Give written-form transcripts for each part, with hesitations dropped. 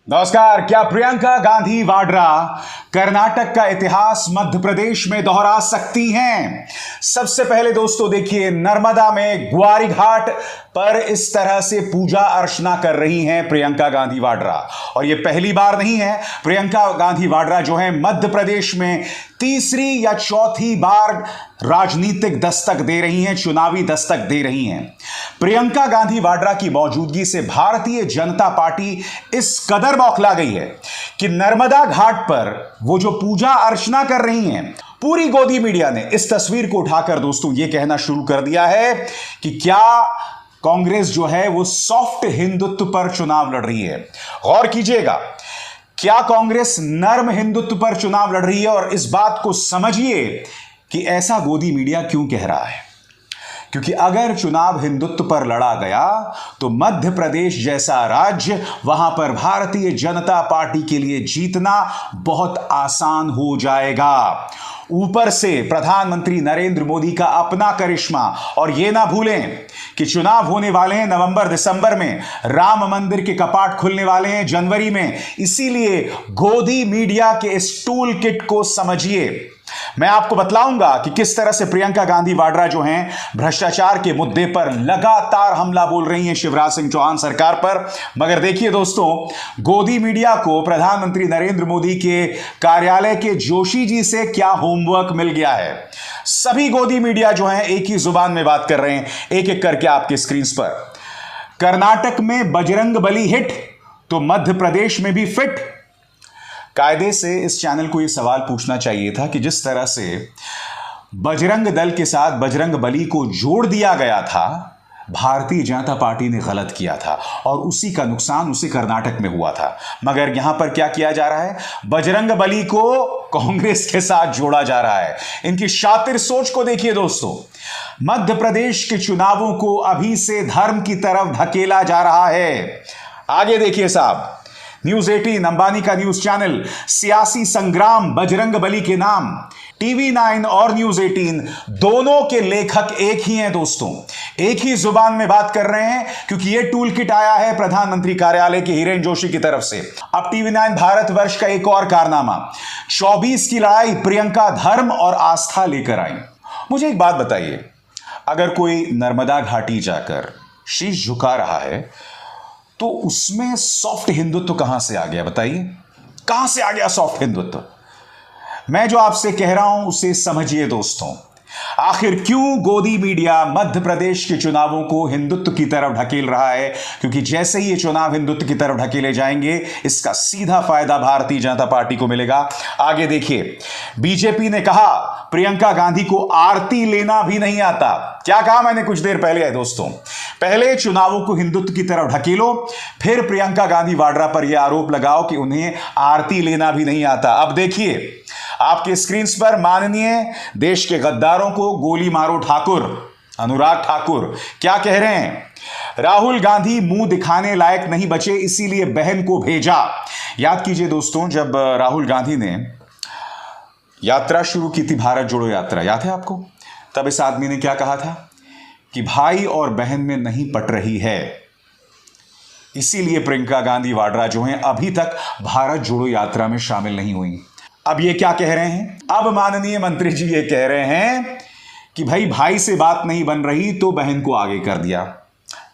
नमस्कार। क्या प्रियंका गांधी वाड्रा कर्नाटक का इतिहास मध्य प्रदेश में दोहरा सकती हैं? सबसे पहले दोस्तों देखिए, नर्मदा में ग्वारी घाट पर इस तरह से पूजा अर्चना कर रही हैं प्रियंका गांधी वाड्रा। और यह पहली बार नहीं है। प्रियंका गांधी वाड्रा जो है मध्य प्रदेश में तीसरी या चौथी बार राजनीतिक दस्तक दे रही हैं, चुनावी दस्तक दे रही हैं। प्रियंका गांधी वाड्रा की मौजूदगी से भारतीय जनता पार्टी इस कदर बौखला गई है कि नर्मदा घाट पर वो जो पूजा अर्चना कर रही हैं, पूरी गोदी मीडिया ने इस तस्वीर को उठाकर दोस्तों यह कहना शुरू कर दिया है कि क्या कांग्रेस जो है वो सॉफ्ट हिंदुत्व पर चुनाव लड़ रही है। गौर कीजिएगा, क्या कांग्रेस नर्म हिंदुत्व पर चुनाव लड़ रही है? और इस बात को समझिए कि ऐसा गोदी मीडिया क्यों कह रहा है। क्योंकि अगर चुनाव हिंदुत्व पर लड़ा गया तो मध्य प्रदेश जैसा राज्य, वहां पर भारतीय जनता पार्टी के लिए जीतना बहुत आसान हो जाएगा। ऊपर से प्रधानमंत्री नरेंद्र मोदी का अपना करिश्मा, और यह ना भूलें कि चुनाव होने वाले हैं नवंबर दिसंबर में, राम मंदिर के कपाट खुलने वाले हैं जनवरी में। इसीलिए गोदी मीडिया के इस टूल किट को समझिए। मैं आपको बतलाऊंगा कि किस तरह से प्रियंका गांधी वाड्रा जो हैं भ्रष्टाचार के मुद्दे पर लगातार हमला बोल रही हैं शिवराज सिंह चौहान सरकार पर। मगर देखिए दोस्तों, गोदी मीडिया को प्रधानमंत्री नरेंद्र मोदी के कार्यालय के जोशी जी से क्या होमवर्क मिल गया है। सभी गोदी मीडिया जो हैं एक ही जुबान में बात कर रहे हैं, एक एक करके आपके स्क्रीन पर। कर्नाटक में बजरंग बली हिट तो मध्य प्रदेश में भी फिट। कायदे से इस चैनल को यह सवाल पूछना चाहिए था कि जिस तरह से बजरंग दल के साथ बजरंग बली को जोड़ दिया गया था, भारतीय जनता पार्टी ने गलत किया था और उसी का नुकसान उसे कर्नाटक में हुआ था। मगर यहां पर क्या किया जा रहा है, बजरंग बली को कांग्रेस के साथ जोड़ा जा रहा है। इनकी शातिर सोच को देखिए दोस्तों। मध्य प्रदेश के चुनावों को अभी से धर्म की तरफ धकेला जा रहा है। आगे देखिए साहब, न्यूज 18 अंबानी का न्यूज चैनल, सियासी संग्राम बजरंग बली के नाम। टीवी 9 और न्यूज 18 दोनों के लेखक एक ही हैं दोस्तों, एक ही जुबान में बात कर रहे हैं। क्योंकि यह टूल किट आया है प्रधानमंत्री कार्यालय के हिरेन जोशी की तरफ से। अब टीवी 9 भारतवर्ष का एक और कारनामा, 24 की लड़ाई प्रियंका धर्म और आस्था लेकर आई। मुझे एक बात बताइए, अगर कोई नर्मदा घाटी जाकर शीश झुका रहा है तो उसमें सॉफ्ट हिंदुत्व कहां से आ गया? बताइए, कहां से आ गया सॉफ्ट हिंदुत्व? मैं जो आपसे कह रहा हूं उसे समझिए दोस्तों। आखिर क्यों गोदी मीडिया मध्य प्रदेश के चुनावों को हिंदुत्व की तरफ ढकेल रहा है? क्योंकि जैसे ही ये चुनाव हिंदुत्व की तरफ ढकेले जाएंगे, इसका सीधा फायदा भारतीय जनता पार्टी को मिलेगा। आगे देखिए, बीजेपी ने कहा प्रियंका गांधी को आरती लेना भी नहीं आता। क्या कहा मैंने कुछ देर पहले है दोस्तों, पहले चुनावों को हिंदुत्व की तरफ ढकेलो, फिर प्रियंका गांधी वाड्रा पर यह आरोप लगाओ कि उन्हें आरती लेना भी नहीं आता। अब देखिए आपके स्क्रीन पर, माननीय देश के गद्दारों को गोली मारो ठाकुर अनुराग ठाकुर क्या कह रहे हैं? राहुल गांधी मुंह दिखाने लायक नहीं बचे, इसीलिए बहन को भेजा। याद कीजिए दोस्तों, जब राहुल गांधी ने यात्रा शुरू की थी, भारत जोड़ो यात्रा, याद है आपको? तब इस आदमी ने क्या कहा था कि भाई और बहन में नहीं पट रही है, इसीलिए प्रियंका गांधी वाड्रा जो हैं अभी तक भारत जोड़ो यात्रा में शामिल नहीं हुई। अब ये क्या कह रहे हैं? अब माननीय मंत्री जी ये कह रहे हैं कि भाई से बात नहीं बन रही तो बहन को आगे कर दिया।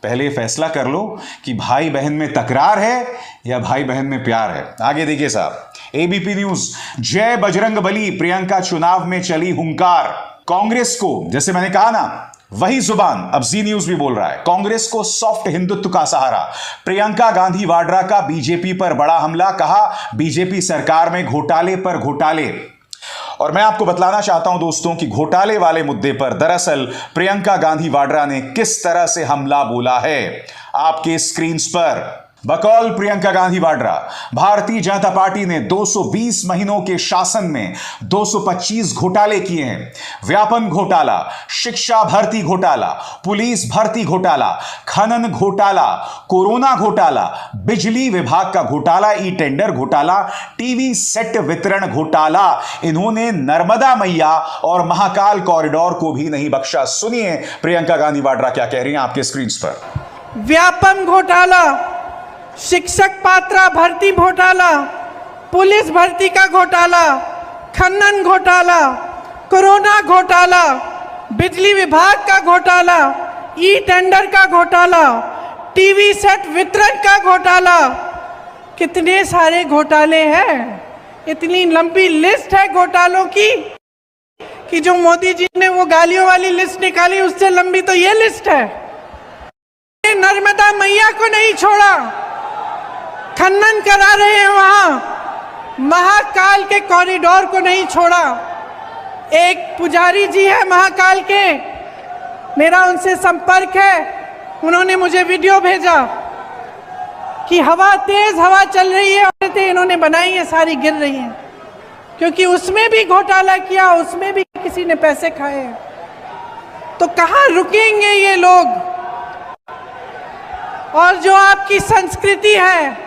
पहले फैसला कर लो कि भाई बहन में तकरार है या भाई बहन में प्यार है। आगे देखिए साहब, एबीपी न्यूज, जय बजरंग बली, प्रियंका चुनाव में चली हुंकार। कांग्रेस को, जैसे मैंने कहा ना, वही जुबान अब जी न्यूज भी बोल रहा है, कांग्रेस को सॉफ्ट हिंदुत्व का सहारा। प्रियंका गांधी वाड्रा का बीजेपी पर बड़ा हमला, कहा बीजेपी सरकार में घोटाले पर घोटाले। और मैं आपको बतलाना चाहता हूं दोस्तों कि घोटाले वाले मुद्दे पर दरअसल प्रियंका गांधी वाड्रा ने किस तरह से हमला बोला है आपके स्क्रीन पर। बकौल प्रियंका गांधी वाड्रा, भारतीय जनता पार्टी ने 220 महीनों के शासन में 225 घोटाले किए हैं। व्यापम घोटाला, शिक्षा भर्ती घोटाला, पुलिस भर्ती घोटाला, खनन घोटाला, कोरोना घोटाला, बिजली विभाग का घोटाला, ई टेंडर घोटाला, टीवी सेट वितरण घोटाला। इन्होंने नर्मदा मैया और महाकाल कॉरिडोर को भी नहीं बख्शा। सुनिए प्रियंका गांधी वाड्रा क्या कह रही हैं आपके स्क्रीन पर। व्यापम घोटाला, शिक्षक पात्रा भर्ती घोटाला, पुलिस भर्ती का घोटाला, खनन घोटाला, कोरोना घोटाला, बिजली विभाग का घोटाला, ई टेंडर का घोटाला, टीवी सेट वितरण का घोटाला, कितने सारे घोटाले हैं। इतनी लंबी लिस्ट है घोटालों की कि जो मोदी जी ने वो गालियों वाली लिस्ट निकाली, उससे लंबी तो ये लिस्ट है। नर्मदा मैया को नहीं छोड़ा, खनन करा रहे हैं वहां। महाकाल के कॉरिडोर को नहीं छोड़ा। एक पुजारी जी है महाकाल के, मेरा उनसे संपर्क है, उन्होंने मुझे वीडियो भेजा कि तेज हवा चल रही है, औरतें इन्होंने बनाई है, सारी गिर रही हैं, क्योंकि उसमें भी घोटाला किया, उसमें भी किसी ने पैसे खाए हैं। तो कहाँ रुकेंगे ये लोग? और जो आपकी संस्कृति है,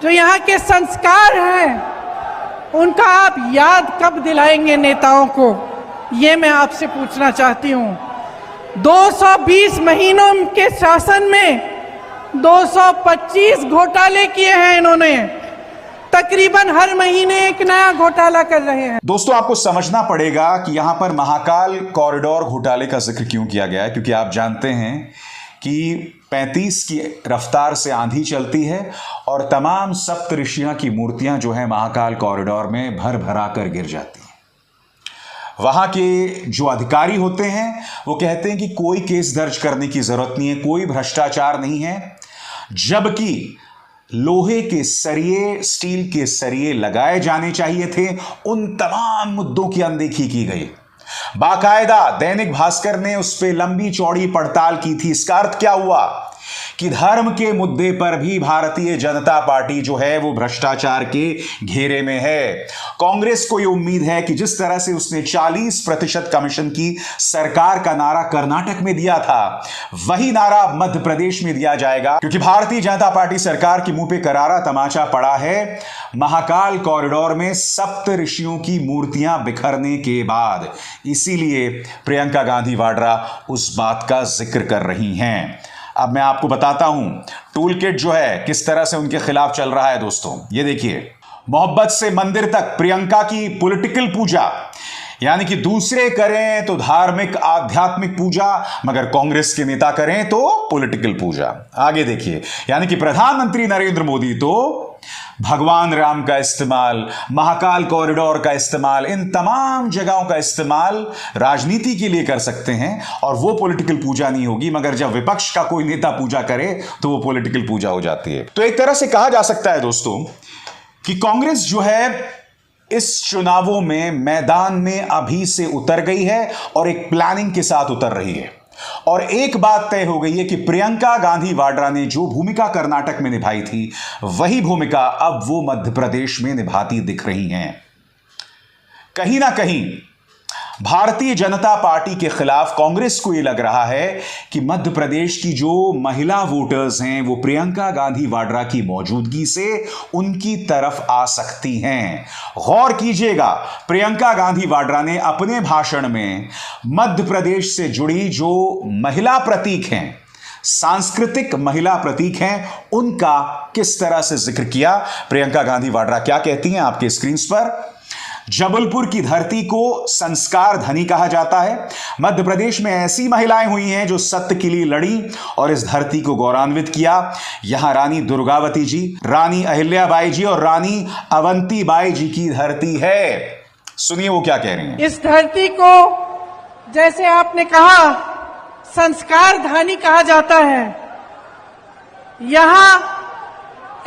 जो यहाँ के संस्कार हैं, उनका आप याद कब दिलाएंगे नेताओं को? ये मैं आपसे पूछना चाहती हूँ। 220 महीनों के शासन में 225 घोटाले किए हैं इन्होंने। तकरीबन हर महीने एक नया घोटाला कर रहे हैं। दोस्तों, आपको समझना पड़ेगा कि यहां पर महाकाल कॉरिडोर घोटाले का जिक्र क्यों किया गया है, क्योंकि आप जानते हैं कि 35 की रफ्तार से आंधी चलती है और तमाम सप्तऋषियों की मूर्तियां जो है महाकाल कॉरिडोर में भर भरा कर गिर जाती हैं। वहां के जो अधिकारी होते हैं वो कहते हैं कि कोई केस दर्ज करने की जरूरत नहीं है, कोई भ्रष्टाचार नहीं है, जबकि लोहे के सरिये, स्टील के सरिये लगाए जाने चाहिए थे। उन तमाम मुद्दों की अनदेखी की गई। बाकायदा दैनिक भास्कर ने उस पर लंबी चौड़ी पड़ताल की थी। इसका अर्थ क्या हुआ कि धर्म के मुद्दे पर भी भारतीय जनता पार्टी जो है वो भ्रष्टाचार के घेरे में है। कांग्रेस को यह उम्मीद है कि जिस तरह से उसने 40% कमीशन की सरकार का नारा कर्नाटक में दिया था, वही नारा मध्य प्रदेश में दिया जाएगा, क्योंकि भारतीय जनता पार्टी सरकार के मुंह पे करारा तमाचा पड़ा है महाकाल कॉरिडोर में सप्त ऋषियों की मूर्तियां बिखरने के बाद। इसीलिए प्रियंका गांधी वाड्रा उस बात का जिक्र कर रही हैं। अब मैं आपको बताता हूं टूल किट जो है किस तरह से उनके खिलाफ चल रहा है। दोस्तों, ये देखिए, मोहब्बत से मंदिर तक प्रियंका की पॉलिटिकल पूजा, यानी कि दूसरे करें तो धार्मिक आध्यात्मिक पूजा, मगर कांग्रेस के नेता करें तो पॉलिटिकल पूजा। आगे देखिए, यानी कि प्रधानमंत्री नरेंद्र मोदी तो भगवान राम का इस्तेमाल, महाकाल कॉरिडोर का इस्तेमाल, इन तमाम जगहों का इस्तेमाल राजनीति के लिए कर सकते हैं और वो पॉलिटिकल पूजा नहीं होगी, मगर जब विपक्ष का कोई नेता पूजा करे तो वो पॉलिटिकल पूजा हो जाती है। तो एक तरह से कहा जा सकता है दोस्तों कि कांग्रेस जो है इस चुनावों में मैदान में अभी से उतर गई है और एक प्लानिंग के साथ उतर रही है। और एक बात तय हो गई है कि प्रियंका गांधी वाड्रा ने जो भूमिका कर्नाटक में निभाई थी, वही भूमिका अब वो मध्य प्रदेश में निभाती दिख रही हैं। कहीं ना कहीं भारतीय जनता पार्टी के खिलाफ कांग्रेस को यह लग रहा है कि मध्य प्रदेश की जो महिला वोटर्स हैं वो प्रियंका गांधी वाड्रा की मौजूदगी से उनकी तरफ आ सकती हैं। गौर कीजिएगा, प्रियंका गांधी वाड्रा ने अपने भाषण में मध्य प्रदेश से जुड़ी जो महिला प्रतीक हैं, सांस्कृतिक महिला प्रतीक हैं, उनका किस तरह से जिक्र किया। प्रियंका गांधी वाड्रा क्या कहती हैं आपके स्क्रीन पर। जबलपुर की धरती को संस्कार धनी कहा जाता है। मध्य प्रदेश में ऐसी महिलाएं हुई हैं जो सत्य के लिए लड़ी और इस धरती को गौरवान्वित किया। यहां रानी दुर्गावती जी, रानी अहिल्याबाई जी और रानी अवंतीबाई जी की धरती है। सुनिए वो क्या कह रही हैं। इस धरती को, जैसे आपने कहा, संस्कार धानी कहा जाता है। यहां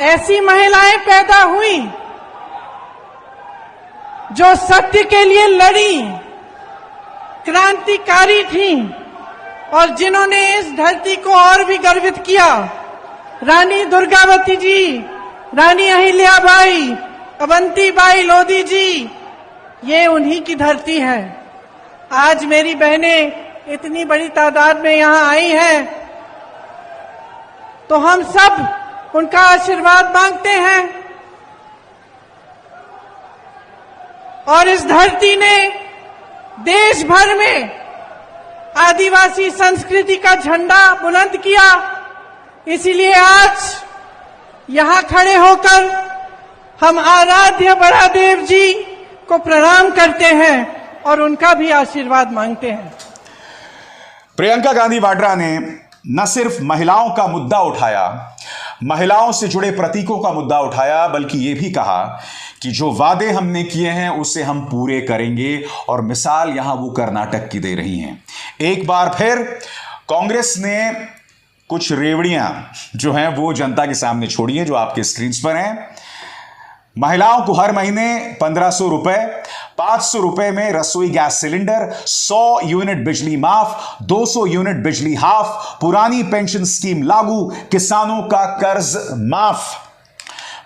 ऐसी महिलाएं पैदा हुई जो सत्य के लिए लड़ी, क्रांतिकारी थी और जिन्होंने इस धरती को और भी गर्वित किया। रानी दुर्गावती जी, रानी अहिल्याबाई, अवंतीबाई लोधी जी, ये उन्हीं की धरती है। आज मेरी बहनें इतनी बड़ी तादाद में यहां आई हैं, तो हम सब उनका आशीर्वाद मांगते हैं। और इस धरती ने देश भर में आदिवासी संस्कृति का झंडा बुलंद किया। इसीलिए आज यहाँ खड़े होकर हम आराध्य बड़ादेव जी को प्रणाम करते हैं और उनका भी आशीर्वाद मांगते हैं। प्रियंका गांधी वाड्रा ने न सिर्फ महिलाओं का मुद्दा उठाया, महिलाओं से जुड़े प्रतीकों का मुद्दा उठाया, बल्कि यह भी कहा कि जो वादे हमने किए हैं उसे हम पूरे करेंगे। और मिसाल यहां वो कर्नाटक की दे रही हैं। एक बार फिर कांग्रेस ने कुछ रेवड़ियां जो हैं वो जनता के सामने छोड़ी हैं, जो आपके स्क्रीन पर हैं। महिलाओं को हर महीने 1500 रुपए, 500 रुपए में रसोई गैस सिलेंडर, 100 यूनिट बिजली माफ, 200 यूनिट बिजली हाफ, पुरानी पेंशन स्कीम लागू, किसानों का कर्ज माफ।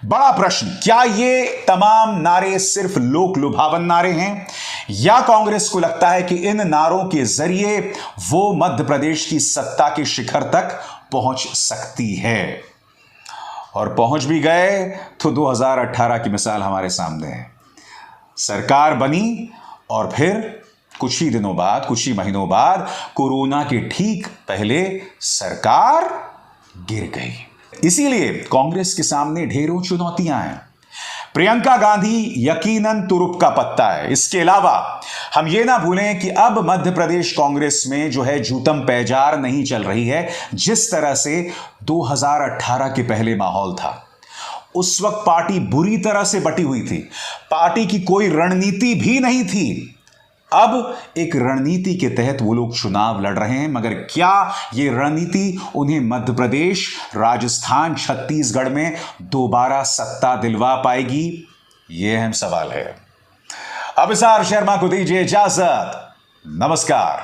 बड़ा प्रश्न, क्या ये तमाम नारे सिर्फ लोक लुभावन नारे हैं, या कांग्रेस को लगता है कि इन नारों के जरिए वो मध्य प्रदेश की सत्ता के शिखर तक पहुंच सकती है? और पहुंच भी गए तो 2018 की मिसाल हमारे सामने है। सरकार बनी और फिर कुछ ही दिनों बाद, कुछ ही महीनों बाद कोरोना के ठीक पहले सरकार गिर गई। इसीलिए कांग्रेस के सामने ढेरों चुनौतियां हैं। प्रियंका गांधी यकीनन तुरुप का पत्ता है। इसके अलावा हम ये ना भूलें कि अब मध्य प्रदेश कांग्रेस में जो है जूतम पैजार नहीं चल रही है, जिस तरह से 2018 के पहले माहौल था। उस वक्त पार्टी बुरी तरह से बटी हुई थी, पार्टी की कोई रणनीति भी नहीं थी। अब एक रणनीति के तहत वो लोग चुनाव लड़ रहे हैं, मगर क्या ये रणनीति उन्हें मध्य प्रदेश, राजस्थान, छत्तीसगढ़ में दोबारा सत्ता दिलवा पाएगी? ये अहम सवाल है। अब अभिसार शर्मा को दीजिए इजाजत। नमस्कार।